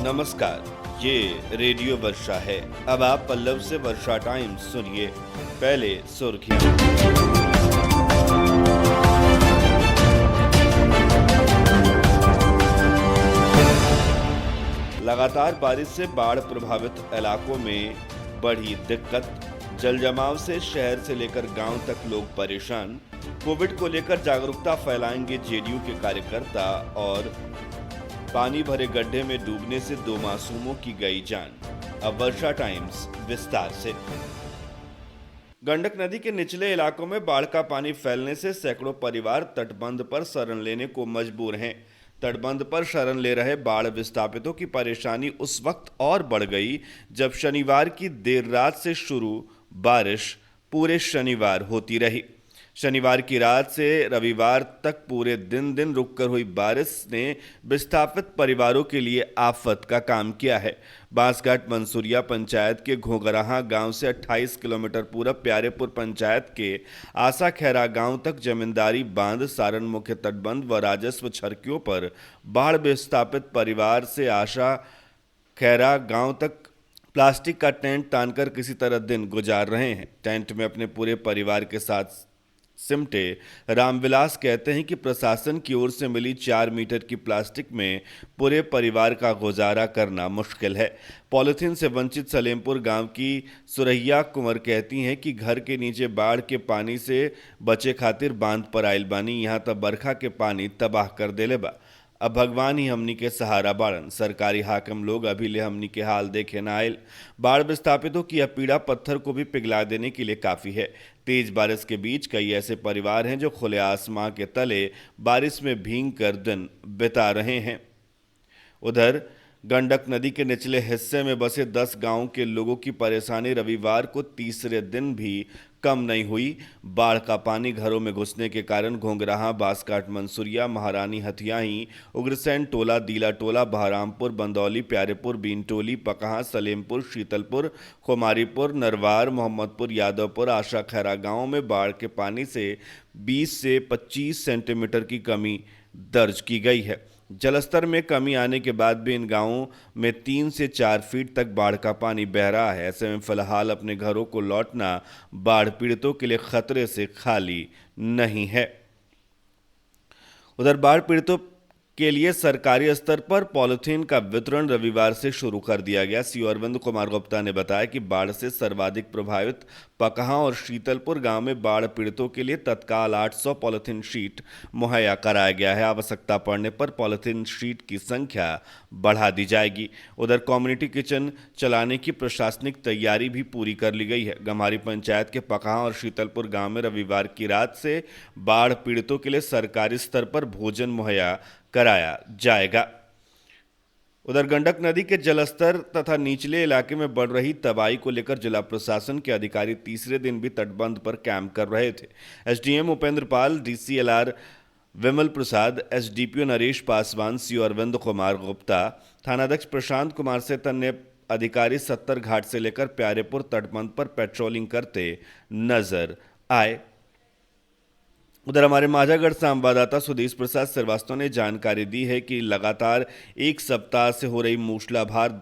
नमस्कार, ये रेडियो वर्षा है। अब आप पल्लव से वर्षा टाइम्स सुनिए। पहले सुर्खियां। लगातार बारिश से बाढ़ प्रभावित इलाकों में बढ़ी दिक्कत। जल जमाव से शहर से लेकर गांव तक लोग परेशान। कोविड को लेकर जागरूकता फैलाएंगे जेडीयू के कार्यकर्ता। और पानी भरे गड्ढे में डूबने से 2 मासूमों की गई जान। अब वर्षा टाइम्स विस्तार से। गंडक नदी के निचले इलाकों में बाढ़ का पानी फैलने से सैकड़ों परिवार तटबंध पर शरण लेने को मजबूर हैं। तटबंध पर शरण ले रहे बाढ़ विस्थापितों की परेशानी उस वक्त और बढ़ गई जब शनिवार की देर रात से शुरू बारिश पूरे शनिवार होती रही। शनिवार की रात से रविवार तक पूरे दिन रुककर हुई बारिश ने विस्थापित परिवारों के लिए आफत का काम किया है। बांसघाट मंसूरिया पंचायत के घोंगराहा गांव से 28 किलोमीटर पूरब प्यारेपुर पंचायत के आशा खैरा गांव तक जमींदारी बांध, सारण मुख्य तटबंध व राजस्व छरकियों पर बाढ़ विस्थापित परिवार से आशा खैरा गांव तक प्लास्टिक का टेंट तानकर किसी तरह दिन गुजार रहे हैं। टेंट में अपने पूरे परिवार के साथ सिमटे रामविलास कहते हैं कि प्रशासन की ओर से मिली 4 मीटर की प्लास्टिक में पूरे परिवार का गुजारा करना मुश्किल है। पॉलिथीन से वंचित सलेमपुर गांव की सुरैया कुंवर कहती हैं कि घर के नीचे बाढ़ के पानी से बचे खातिर बांध पर आइल बानी, यहां तक बरखा के पानी तबाह कर देले बा। अब भगवान ही हमनी के सहारा बाड़न। सरकारी हाकिम लोग अभी ले हमनी के हाल देखे न आयल। बाढ़ विस्थापितों की यह पीड़ा पत्थर को भी पिघला देने के लिए काफी है। तेज बारिश के बीच कई ऐसे परिवार हैं जो खुले आसमां के तले बारिश में भीग कर दिन बिता रहे हैं। उधर गंडक नदी के निचले हिस्से में बसे 10 गांवों के लोगों की परेशानी रविवार को तीसरे दिन भी कम नहीं हुई। बाढ़ का पानी घरों में घुसने के कारण घोंगराहा, बांसघाट मंसूरिया, महारानी हथियाही, उग्रसेन टोला, दीला टोला, बहरामपुर, बंदौली, प्यारेपुर, बीनटोली, पकहा, सलेमपुर, शीतलपुर, खुमारीपुर, नरवार, मोहम्मदपुर, यादवपुर, आशा खैरा गांवों में बाढ़ के पानी से 20 से 25 सेंटीमीटर की कमी दर्ज की गई है। जलस्तर में कमी आने के बाद भी इन गांवों में 3 से 4 फीट तक बाढ़ का पानी बह रहा है। ऐसे में फिलहाल अपने घरों को लौटना बाढ़ पीड़ितों के लिए खतरे से खाली नहीं है। उधर बाढ़ पीड़ितों के लिए सरकारी स्तर पर पॉलिथीन का वितरण रविवार से शुरू कर दिया गया। सीओ अरविंद कुमार गुप्ता ने बताया कि बाढ़ से सर्वाधिक प्रभावित पकहा और शीतलपुर गांव में बाढ़ पीड़ितों के लिए तत्काल 800 पॉलिथीन शीट मुहैया कराया गया है। आवश्यकता पड़ने पर पॉलिथीन शीट की संख्या बढ़ा दी जाएगी। उधर कम्युनिटी किचन चलाने की प्रशासनिक तैयारी भी पूरी कर ली गई है। गम्हारी पंचायत के पकहा और शीतलपुर गांव में रविवार की रात से बाढ़ पीड़ितों के लिए सरकारी स्तर पर भोजन मुहैया कराया जाएगा। उधर गंडक नदी के जलस्तर तथा निचले इलाके में बढ़ रही तबाही को लेकर जिला प्रशासन के अधिकारी तीसरे दिन भी तटबंध पर कैंप कर रहे थे। एसडीएम उपेंद्र पाल, डीसीएलआर विमल प्रसाद, एसडीपीओ नरेश पासवान, सीओ अरविंद कुमार गुप्ता, थानाध्यक्ष प्रशांत कुमार से अन्य अधिकारी 70 घाट से लेकर प्यारेपुर तटबंध पर पेट्रोलिंग करते नजर आए। उधर हमारे माझागढ़ संवाददाता सुदेश प्रसाद श्रीवास्तव ने जानकारी दी है कि लगातार 1 सप्ताह से हो रही मूसलाधार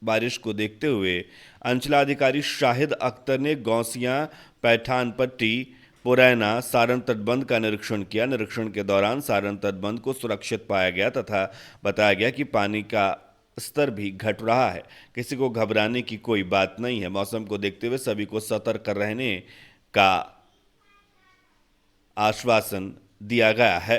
बारिश को देखते हुए अंचलाधिकारी शाहिद अख्तर ने गौसियां, पैठान पट्टी, पुरैना, सारण तटबंध का निरीक्षण किया। निरीक्षण के दौरान सारण तटबंध को सुरक्षित पाया गया तथा बताया गया कि पानी का स्तर भी घट रहा है। किसी को घबराने की कोई बात नहीं है। मौसम को देखते हुए सभी को सतर्क रहने का आश्वासन दिया गया है।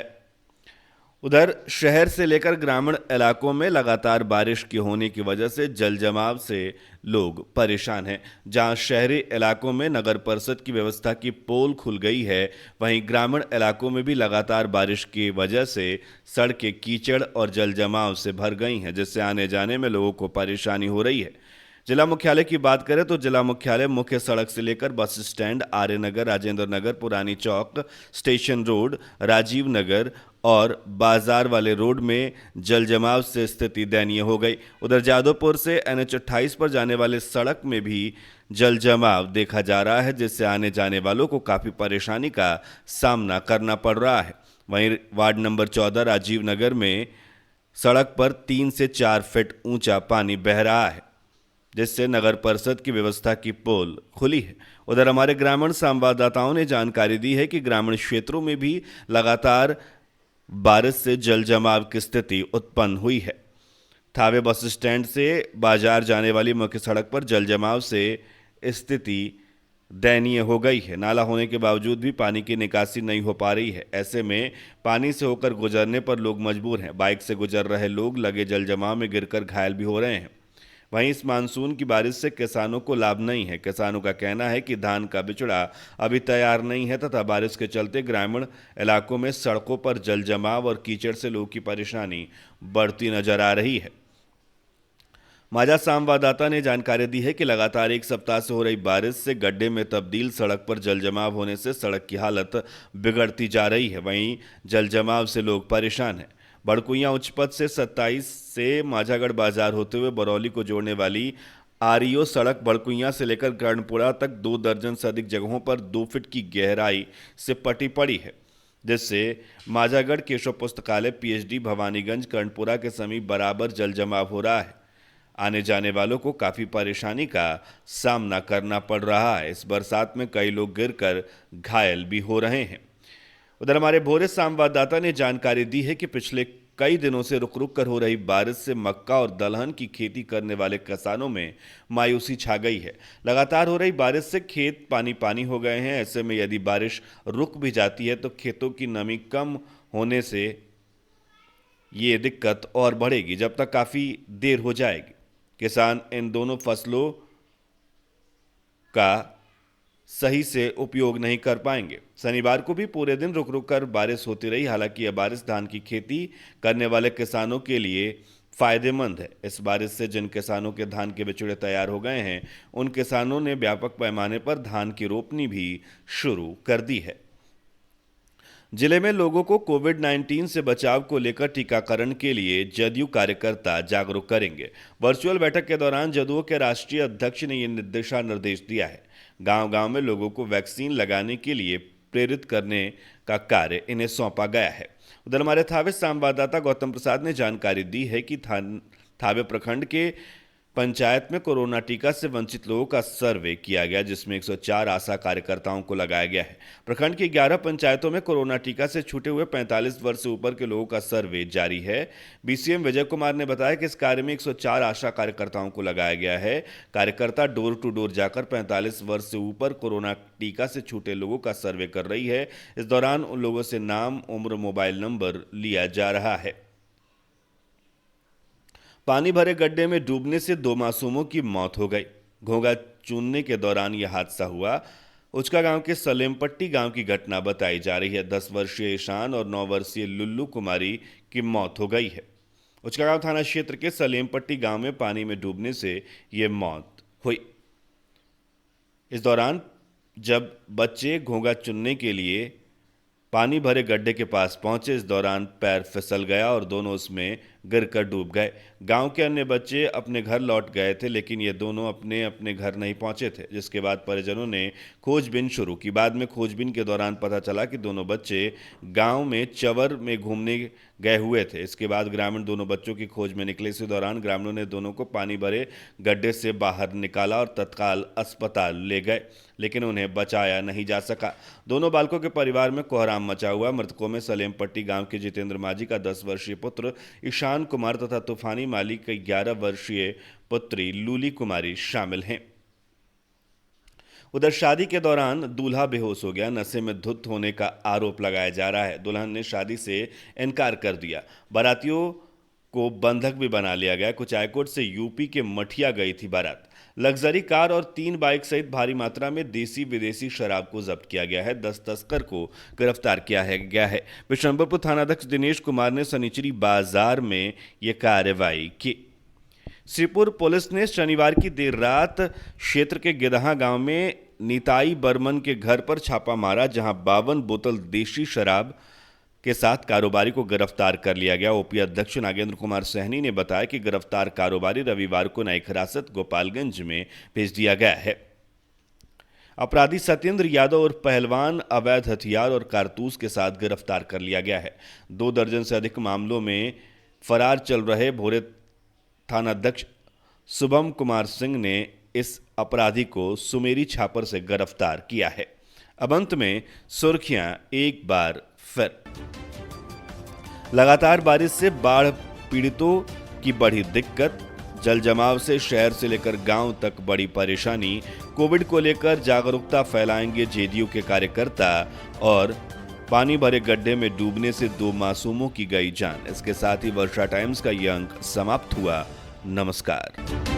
उधर शहर से लेकर ग्रामीण इलाकों में लगातार बारिश के होने की वजह से जल जमाव से लोग परेशान हैं। जहां शहरी इलाकों में नगर परिषद की व्यवस्था की पोल खुल गई है, वहीं ग्रामीण इलाकों में भी लगातार बारिश की वजह से सड़कें कीचड़ और जल जमाव से भर गई हैं, जिससे आने जाने में लोगों को परेशानी हो रही है। जिला मुख्यालय की बात करें तो जिला मुख्यालय मुख्य सड़क से लेकर बस स्टैंड, आर्य नगर, राजेंद्र नगर, पुरानी चौक, स्टेशन रोड, राजीव नगर और बाजार वाले रोड में जल जमाव से स्थिति दयनीय हो गई। उधर जादवपुर से NH 28 पर जाने वाले सड़क में भी जल जमाव देखा जा रहा है, जिससे आने जाने वालों को काफ़ी परेशानी का सामना करना पड़ रहा है। वहीं वार्ड नंबर 14 राजीव नगर में सड़क पर 3 से 4 फीट ऊंचा पानी बह रहा है, जिससे नगर परिषद की व्यवस्था की पोल खुली है। उधर हमारे ग्रामीण संवाददाताओं ने जानकारी दी है कि ग्रामीण क्षेत्रों में भी लगातार बारिश से जल जमाव की स्थिति उत्पन्न हुई है। थावे बस स्टैंड से बाजार जाने वाली मुख्य सड़क पर जल जमाव से स्थिति दयनीय हो गई है। नाला होने के बावजूद भी पानी की निकासी नहीं हो पा रही है। ऐसे में पानी से होकर गुजरने पर लोग मजबूर हैं। बाइक से गुजर रहे लोग लगे जल जमाव में गिरकर घायल भी हो रहे हैं। वहीं इस मानसून की बारिश से किसानों को लाभ नहीं है। किसानों का कहना है कि धान का बिचड़ा अभी तैयार नहीं है तथा बारिश के चलते ग्रामीण इलाकों में सड़कों पर जल जमाव और कीचड़ से लोगों की परेशानी बढ़ती नजर आ रही है। माझा संवाददाता ने जानकारी दी है कि लगातार एक सप्ताह से हो रही बारिश से गड्ढे में तब्दील सड़क पर जल जमाव होने से सड़क की हालत बिगड़ती जा रही है। वहीं जल जमाव से लोग परेशान हैं। बड़कुइयां उच्च पथ से 27 से माझागढ़ बाजार होते हुए बरौली को जोड़ने वाली आरईओ सड़क बड़कुइयां से लेकर कर्णपुरा तक 2 दर्जन से अधिक जगहों पर 2 फीट की गहराई से पटी पड़ी है, जिससे माझागढ़ केशव पुस्तकालय, पीएचडी, भवानीगंज, कर्णपुरा के समीप बराबर जल जमाव हो रहा है। आने जाने वालों को काफी परेशानी का सामना करना पड़ रहा है। इस बरसात में कई लोग गिरकर घायल भी हो रहे हैं। उधर हमारे भोरे संवाददाता ने जानकारी दी है कि पिछले कई दिनों से रुक रुक कर हो रही बारिश से मक्का और दलहन की खेती करने वाले किसानों में मायूसी छा गई है। लगातार हो रही बारिश से खेत पानी पानी हो गए हैं। ऐसे में यदि बारिश रुक भी जाती है तो खेतों की नमी कम होने से ये दिक्कत और बढ़ेगी, जब तक काफी देर हो जाएगी। किसान इन दोनों फसलों का सही से उपयोग नहीं कर पाएंगे। शनिवार को भी पूरे दिन रुक रुक कर बारिश होती रही। हालांकि यह बारिश धान की खेती करने वाले किसानों के लिए फायदेमंद है। इस बारिश से जिन किसानों के धान के बिचड़े तैयार हो गए हैं, उन किसानों ने व्यापक पैमाने पर धान की रोपनी भी शुरू कर दी है। जिले में लोगों को कोविड-19 से बचाव को लेकर टीकाकरण के लिए जदयू कार्यकर्ता जागरूक करेंगे। वर्चुअल बैठक के दौरान जदयू के राष्ट्रीय अध्यक्ष ने यह दिशा निर्देश दिया है। गांव-गांव में लोगों को वैक्सीन लगाने के लिए प्रेरित करने का कार्य इन्हें सौंपा गया है। उधर हमारे थावे संवाददाता गौतम प्रसाद ने जानकारी दी है कि थावे प्रखंड के पंचायत में कोरोना टीका से वंचित लोगों का सर्वे किया गया, जिसमें 104 आशा कार्यकर्ताओं को लगाया गया है। प्रखंड की 11 पंचायतों में कोरोना टीका से छूटे हुए 45 वर्ष से ऊपर के लोगों का सर्वे जारी है। बीसीएम विजय कुमार ने बताया कि इस कार्य में 104 आशा कार्यकर्ताओं को लगाया गया है। कार्यकर्ता डोर टू डोर जाकर 45 वर्ष से ऊपर कोरोना टीका से छूटे लोगों का सर्वे कर रही है। इस दौरान उन लोगों से नाम, उम्र, मोबाइल नंबर लिया जा रहा है। पानी भरे गड्ढे में डूबने से 2 मासूमों की मौत हो गई। घोंघा चूनने के दौरान यह हादसा हुआ। उचका गांव के सलेमपट्टी गांव की घटना बताई जा रही है। 10 वर्षीय ईशान और 9 वर्षीय लुल्लू कुमारी की मौत हो गई है। उचका गांव थाना क्षेत्र के सलेमपट्टी गांव में पानी में डूबने से यह मौत हुई। इस दौरान जब बच्चे घोंघा चुनने के लिए पानी भरे गड्ढे के पास पहुंचे, इस दौरान पैर फिसल गया और दोनों उसमें गिरकर डूब गए। गांव के अन्य बच्चे अपने घर लौट गए थे, लेकिन ये दोनों अपने अपने घर नहीं पहुंचे थे, जिसके बाद परिजनों ने खोजबीन शुरू की। बाद में खोजबीन के दौरान पता चला कि दोनों बच्चे गांव में चवर में घूमने गए हुए थे। इसके बाद ग्रामीण दोनों बच्चों की खोज में निकले। इसी दौरान ग्रामीणों ने दोनों को पानी भरे गड्ढे से बाहर निकाला और तत्काल अस्पताल ले गए, लेकिन उन्हें बचाया नहीं जा सका। दोनों बालकों के परिवार में कोहराम मचा हुआ। मृतकों में सलेमपट्टी गांव के जितेंद्र माझी का 10 वर्षीय पुत्र ईशान कुमार तथा तूफानी माली की 11 वर्षीय पुत्री लूली कुमारी शामिल हैं। उधर शादी के दौरान दूल्हा बेहोश हो गया। नशे में धुत होने का आरोप लगाया जा रहा है। दुल्हन ने शादी से इनकार कर दिया। बारातियों को बंधक भी बना लिया गया। कुचायकोट से यूपी के मठिया गई थी बारात। लग्जरी कार और 3 बाइक सहित भारी मात्रा में देसी विदेशी शराब को जब्त किया गया है। 10 तस्कर को गिरफ्तार किया गया है। बिशंबरपुर थानाध्यक्ष दिनेश कुमार ने सनिचरी बाजार में यह कार्रवाई की। श्रीपुर पुलिस ने शनिवार की देर रात क्षेत्र के गिदहा गांव में नीताई बर्मन के घर पर छापा मारा, जहां 52 बोतल देशी शराब के साथ कारोबारी को गिरफ्तार कर लिया गया। ओपी अध्यक्ष नागेंद्र कुमार सहनी ने बताया कि गिरफ्तार कारोबारी रविवार को न्यायिक हिरासत गोपालगंज में भेज दिया गया है। अपराधी सत्येंद्र यादव और पहलवान अवैध हथियार और कारतूस के साथ गिरफ्तार कर लिया गया है। 2 दर्जन से अधिक मामलों में फरार चल रहे भोरे थानाध्यक्ष शुभम कुमार सिंह ने इस अपराधी को सुमेरी छापर से गिरफ्तार किया है। अब अंत में सुर्खियां एक बार फिर। लगातार बारिश से बाढ़ पीड़ितों की बढ़ी दिक्कत, जल जमाव से शहर से लेकर गांव तक बड़ी परेशानी, कोविड को लेकर जागरूकता फैलाएंगे जेडीयू के कार्यकर्ता और पानी भरे गड्ढे में डूबने से 2 मासूमों की गई जान। इसके साथ ही वर्षा टाइम्स का यह अंक समाप्त हुआ। नमस्कार।